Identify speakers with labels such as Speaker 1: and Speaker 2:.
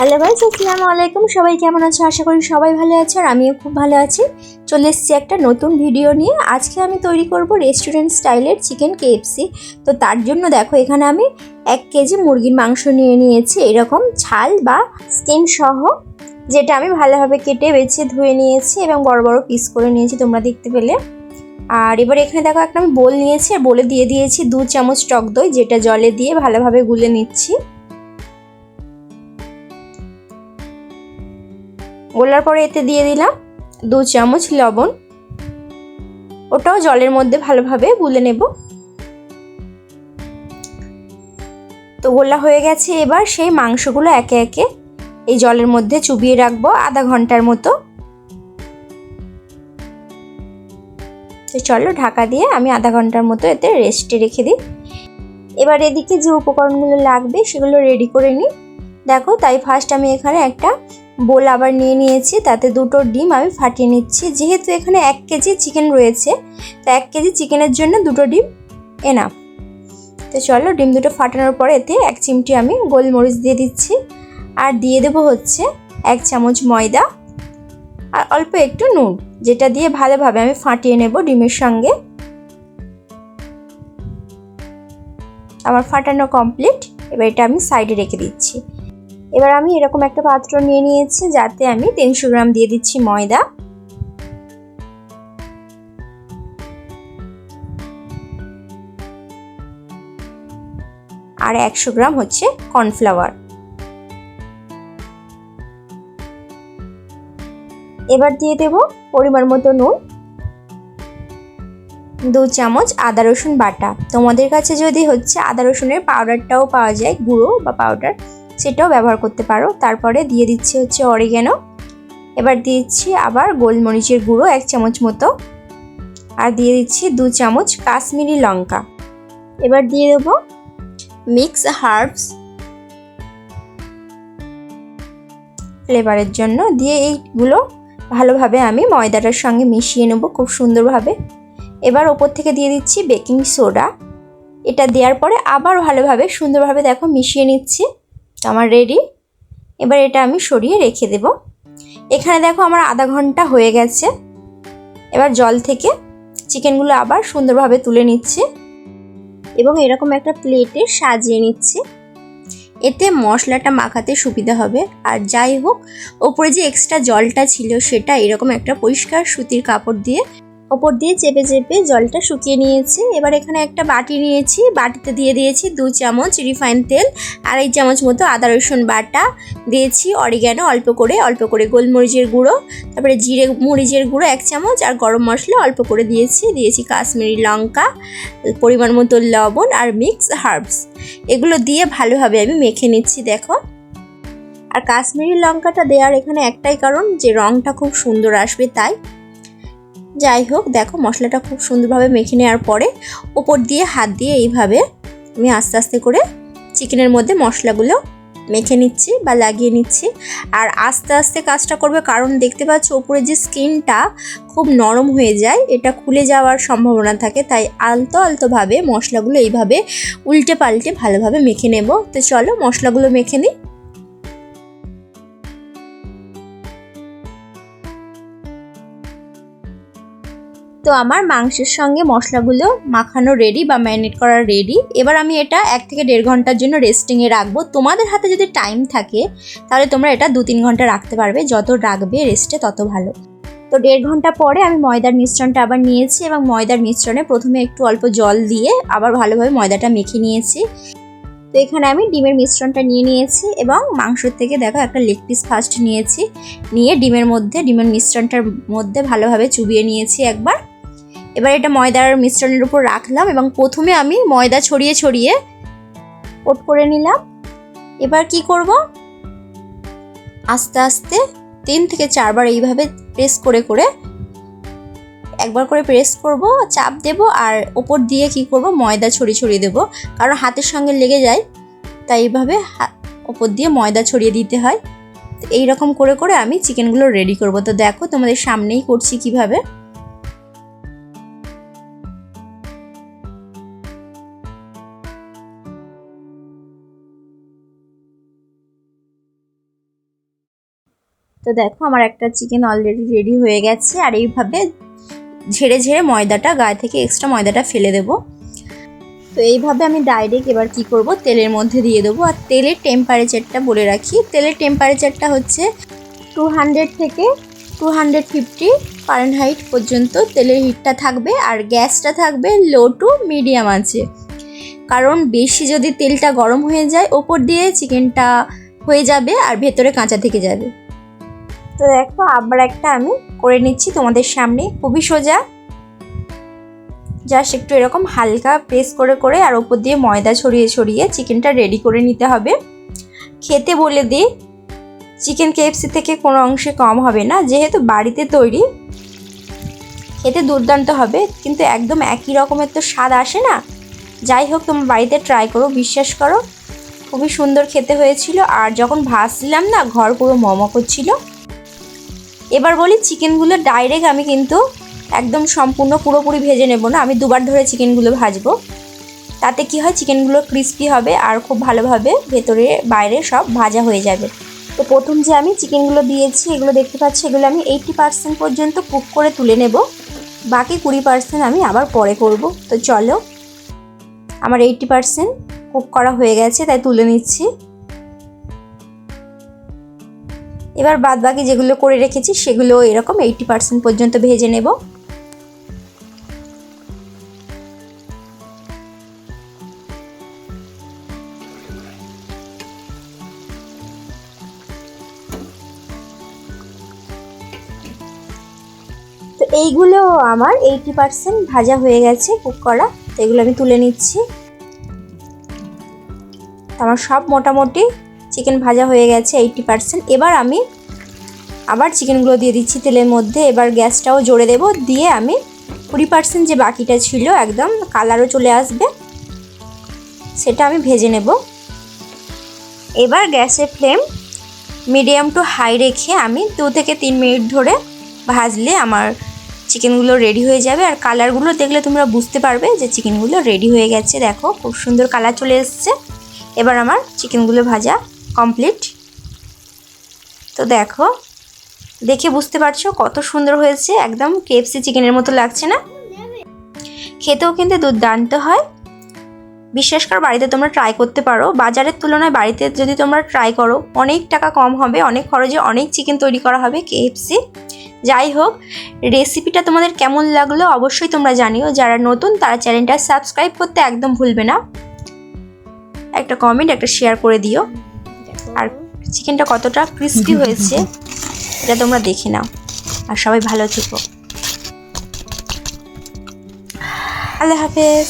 Speaker 1: Hello guys, আসসালামু আলাইকুম। সবাই কেমন আছো? আশা করি সবাই ভালো আছো আর আমিও খুব ভালো আছি। চলে এসেছি একটা নতুন ভিডিও নিয়ে। আজকে আমি তৈরি করব রেস্টুরেন্ট স্টাইলের চিকেন কেএফসি। তো তার জন্য দেখো এখানে আমি 1 কেজি মুরগির মাংস নিয়ে নিয়েছি, এরকম ছাল বা স্কিন সহ, যেটা আমি ভালোভাবে কেটে বেছে ধুয়ে নিয়েছি এবং বড় বড় পিস করে নিয়েছি, তোমরা দেখতে পেলে। আর এবার এখানে দেখো একটা আমি বোল নিয়েছি আর বোলে দিয়ে দিয়েছি 2 চামচ টক দই, যেটা জলে দিয়ে ভালোভাবে গুলে নিচ্ছি। গোলার পরে এতে দিয়ে দিলাম 2 চামচ লবণ, ওটাও জলের মধ্যে ভালোভাবে গুলে নেব। তো গোলা হয়ে গেছে, এবার সেই মাংসগুলো একে একে এই জলের মধ্যে চুবিয়ে রাখবো আধা ঘন্টার মতো। তো চলো ঢাকা দিয়ে আমি আধা ঘন্টার মতো এতে রেস্টে রেখে দিই। এবার এদিকে যে উপকরণগুলো লাগবে সেগুলো রেডি করে নিই। দেখো, তাই ফার্স্ট আমি এখানে একটা বোল আবার নিয়ে নিয়েছি, তাতে 2টো ডিম আমি ফাটিয়ে নিচ্ছি। যেহেতু এখানে 1 কেজি চিকেন রয়েছে, তো 1 কেজি চিকেনের জন্য 2টো ডিম এনাফ। তো চলো, ডিম দুটো ফাটানোর পরে এতে 1 চিমটি আমি গোলমরিচ দিয়ে দিচ্ছি, আর দিয়ে দেবো হচ্ছে 1 চামচ ময়দা আর অল্প একটু নুন, যেটা দিয়ে ভালোভাবে আমি ফাটিয়ে নেব ডিমের সঙ্গে। আমার ফাটানো কমপ্লিট। এবার এটা আমি সাইডে রেখে দিচ্ছি। এবার আমি এরকম একটা পাত্র নিয়ে নিয়েছি, যাতে আমি 300 গ্রাম দিয়ে দিচ্ছি ময়দা, আর 100 গ্রাম হচ্ছে কর্নফ্লাওয়ার। এবার দিয়ে দেব পরিমাণ মতো নুন, 2 চামচ আদা রসুন বাটা। তোমাদের কাছে যদি হচ্ছে আদা রসুনের পাউডারটাও পাওয়া যায়, গুঁড়ো বা পাউডার, সেটাও ব্যবহার করতে পারো। তারপরে দিয়ে দিচ্ছি হচ্ছে অরিগ্যানো। এবার দিচ্ছি আবার গোলমরিচের গুঁড়ো 1 চামচ মতো, আর দিয়ে দিচ্ছি 2 চামচ কাশ্মীরি লঙ্কা। এবার দিয়ে দেব মিক্স হার্বস ফ্লেভারের জন্য, দিয়ে এইগুলো ভালোভাবে আমি ময়দাটার সঙ্গে মিশিয়ে নেব খুব সুন্দরভাবে। এবার ওপর থেকে দিয়ে দিচ্ছি বেকিং সোডা। এটা দেওয়ার পরে আবার ভালোভাবে সুন্দরভাবে দেখো মিশিয়ে নিচ্ছি। আমার রেডি। এবার এটা আমি সরিয়ে রেখে দেব। এখানে দেখো আমার আধা ঘন্টা হয়ে গেছে। এবার জল থেকে চিকেনগুলো আবার সুন্দরভাবে তুলে নিচ্ছি এবং এরকম একটা প্লেটে সাজিয়ে নিচ্ছি। এতে মশলাটা মাখাতে সুবিধা হবে। আর যাই হোক, ওপরে যে এক্সট্রা জলটা ছিল সেটা এরকম একটা পরিষ্কার সুতির কাপড় দিয়ে ওপর দিয়ে চেপে চেপে জলটা শুকিয়ে নিয়েছি। এবার এখানে একটা বাটি নিয়েছি, বাটিতে দিয়ে দিয়েছি 2 চামচ রিফাইন তেল, 2.5 চামচ মতো আদা রসুন বাটা, দিয়েছি অরিগ্যানো অল্প করে গোলমরিচের গুঁড়ো, তারপরে জিরে মরিচের গুঁড়ো 1 চামচ, আর গরম মশলা অল্প করে দিয়েছি কাশ্মীরি লঙ্কা, পরিমাণ মতো লবণ আর মিক্স হার্বস। এগুলো দিয়ে ভালোভাবে আমি মেখে নিচ্ছি। দেখো, আর কাশ্মীরি লঙ্কাটা দেওয়ার এখানে একটাই কারণ, যে রঙটা খুব সুন্দর আসবে তাই। যাই হোক, দেখো মশলাটা খুব সুন্দরভাবে মেখে নেওয়ার পরে ওপর দিয়ে হাত দিয়ে এইভাবে আমি আস্তে আস্তে করে চিকেনের মধ্যে মশলাগুলো মেখে নিচ্ছি বা লাগিয়ে নিচ্ছি। আর আস্তে আস্তে কাজটা করবে, কারণ দেখতে পাচ্ছ ওপরে যে স্কিনটা খুব নরম হয়ে যায়, এটা খুলে যাওয়ার সম্ভাবনা থাকে। তাই আলতো আলতোভাবে মশলাগুলো এইভাবে উল্টে পাল্টে ভালোভাবে মেখে নেব। তো চলো মশলাগুলো মেখে নিই। তো আমার মাংসের সঙ্গে মশলাগুলো মাখানো রেডি বা ম্যারিনেট করা রেডি। এবার আমি এটা 1 থেকে 1.5 ঘন্টার জন্য রেস্টিংয়ে রাখবো। তোমাদের হাতে যদি টাইম থাকে তাহলে তোমরা এটা 2-3 ঘন্টা রাখতে পারবে, যত রাখবে রেস্টে তত ভালো। তো 1.5 ঘন্টা পরে আমি ময়দার মিশ্রণটা আবার নিয়েছি এবং ময়দার মিশ্রণে প্রথমে একটু অল্প জল দিয়ে আবার ভালোভাবে ময়দাটা মেখে নিয়েছি। তো এখানে আমি ডিমের মিশ্রণটা নিয়ে নিয়েছি এবং মাংসের থেকে দেখো একটা লেগ পিস ফার্স্ট নিয়েছি, নিয়ে ডিমের মিশ্রণটার মধ্যে ভালোভাবে চুবিয়ে নিয়েছি একবার। এবার এটা ময়দার মিশ্রণের উপর রাখলাম এবং প্রথমে আমি ময়দা ছড়িয়ে ছড়িয়ে কোট করে নিলাম। এবার কি করব, আস্তে আস্তে 3 থেকে 4 বার এইভাবে প্রেস করে করে একবার করে প্রেস করব, চাপ দেব, আর ওপর দিয়ে কি করব ময়দা ছড়িয়ে দেব, কারণ হাতের সঙ্গে লেগে যায়। তাই এইভাবে ওপর দিয়ে ময়দা ছড়িয়ে দিতে হয়। তো এইরকম করে করে আমি চিকেনগুলো রেডি করব। তো দেখো তোমাদের সামনেই করছি কিভাবে। তো দেখো আমার একটা চিকেন অলরেডি রেডি হয়ে গেছে। আর এইভাবে ঝেড়ে ঝেড়ে ময়দাটা গায়ে থেকে এক্সট্রা ময়দাটা ফেলে দেবো। তো এইভাবে আমি ডাইরেক্ট এবার কি করব, তেলের মধ্যে দিয়ে দেবো। আর তেলের টেম্পারেচারটা বলে রাখি, তেলের টেম্পারেচারটা হচ্ছে 200 থেকে 250 ফারেনহাইট পর্যন্ত তেলের হিটটা থাকবে। আর গ্যাসটা থাকবে লো টু মিডিয়াম আছে, কারণ বেশি যদি তেলটা গরম হয়ে যায় ওপর দিয়ে চিকেনটা হয়ে যাবে আর ভেতরে কাঁচা থেকে যাবে। তো দেখো আবার একটা আমি করে নিচ্ছি তোমাদের সামনে, খুবই সোজা। জাস্ট একটু এরকম হালকা প্রেস করে করে আর ওপর দিয়ে ময়দা ছড়িয়ে ছড়িয়ে চিকেনটা রেডি করে নিতে হবে। খেতে বলে দিই, চিকেন কেএফসি থেকে কোনো অংশে কম হবে না, যেহেতু বাড়িতে তৈরি। খেতে দুর্দান্ত হবে, কিন্তু একদম একই রকমের তো স্বাদ আসে না। যাই হোক, তোমরা বাড়িতে ট্রাই করো, বিশ্বাস করো খুবই সুন্দর খেতে হয়েছিল। আর যখন ভাজছিলাম না, ঘর পুরো মমো করছিল। এবার বলি, চিকেনগুলো ডাইরেক্ট আমি কিন্তু একদম সম্পূর্ণ পুরোপুরি ভেজে নেব না, আমি দুবার ধরে চিকেনগুলো ভাজবো। তাতে কি হয়, চিকেনগুলো ক্রিস্পি হবে আর খুব ভালোভাবে ভেতরে বাইরে সব ভাজা হয়ে যাবে। তো প্রথম যে আমি চিকেনগুলো দিয়েছি, এগুলো দেখতে পাচ্ছি, এগুলো আমি 80% পর্যন্ত কুক করে তুলে নেব। বাকি 20% আমি আবার পরে করব। তো চলো, আমার 80% কুক করা হয়ে গেছে, তাই তুলে নিচ্ছি। এবার বাদ বাকি যেগুলো করে রেখেছি সেগুলো এরকম 80% পর্যন্ত ভেজে নেব। তো এইগুলো আমার 80% ভাজা হয়ে গেছে কুক করা, তো এগুলো আমি তুলে নিচ্ছি। আমার সব মোটামুটি চিকেন ভাজা হয়ে গেছে 80%। এবার আমি আবার চিকেনগুলো দিয়ে দিচ্ছি তেলের মধ্যে। এবার গ্যাসটাও জোরে দেব, দিয়ে আমি 20% যে বাকিটা ছিল একদম কালারও চলে আসবে, সেটা আমি ভেজে নেব। এবার গ্যাসের ফ্লেম মিডিয়াম টু হাই রেখে আমি 2 থেকে 3 মিনিট ধরে ভাজলে আমার চিকেনগুলো রেডি হয়ে যাবে। আর কালারগুলো দেখলে তোমরা বুঝতে পারবে যে চিকেনগুলো রেডি হয়ে গেছে। দেখো খুব সুন্দর কালার চলে এসছে। এবার আমার চিকেনগুলো ভাজা কমপ্লিট। তো দেখো, দেখে বুঝতে পারছো কত সুন্দর হয়েছে, একদম কেএফসি চিকেনের মতো লাগছে না? খেতেও কিন্তু দুর্দান্ত হয়। বিশ্বাস করো, বাড়িতে তোমরা ট্রাই করতে পারো। বাজারের তুলনায় বাড়িতে যদি তোমরা ট্রাই করো, অনেক টাকা কম হবে, অনেক খরচে অনেক চিকেন তৈরি করা হবে কেএফসি। যাই হোক, রেসিপিটা তোমাদের কেমন লাগলো অবশ্যই তোমরা জানিও। যারা নতুন তারা চ্যানেলটা সাবস্ক্রাইব করতে একদম ভুলবে না। একটা কমেন্ট, একটা শেয়ার করে দিও। আর চিকেনটা কতটা ক্রিস্পি হয়েছে এটা তোমরা দেখে নাও। আর সবাই ভালো থেকো। আল্লাহ হাফেজ।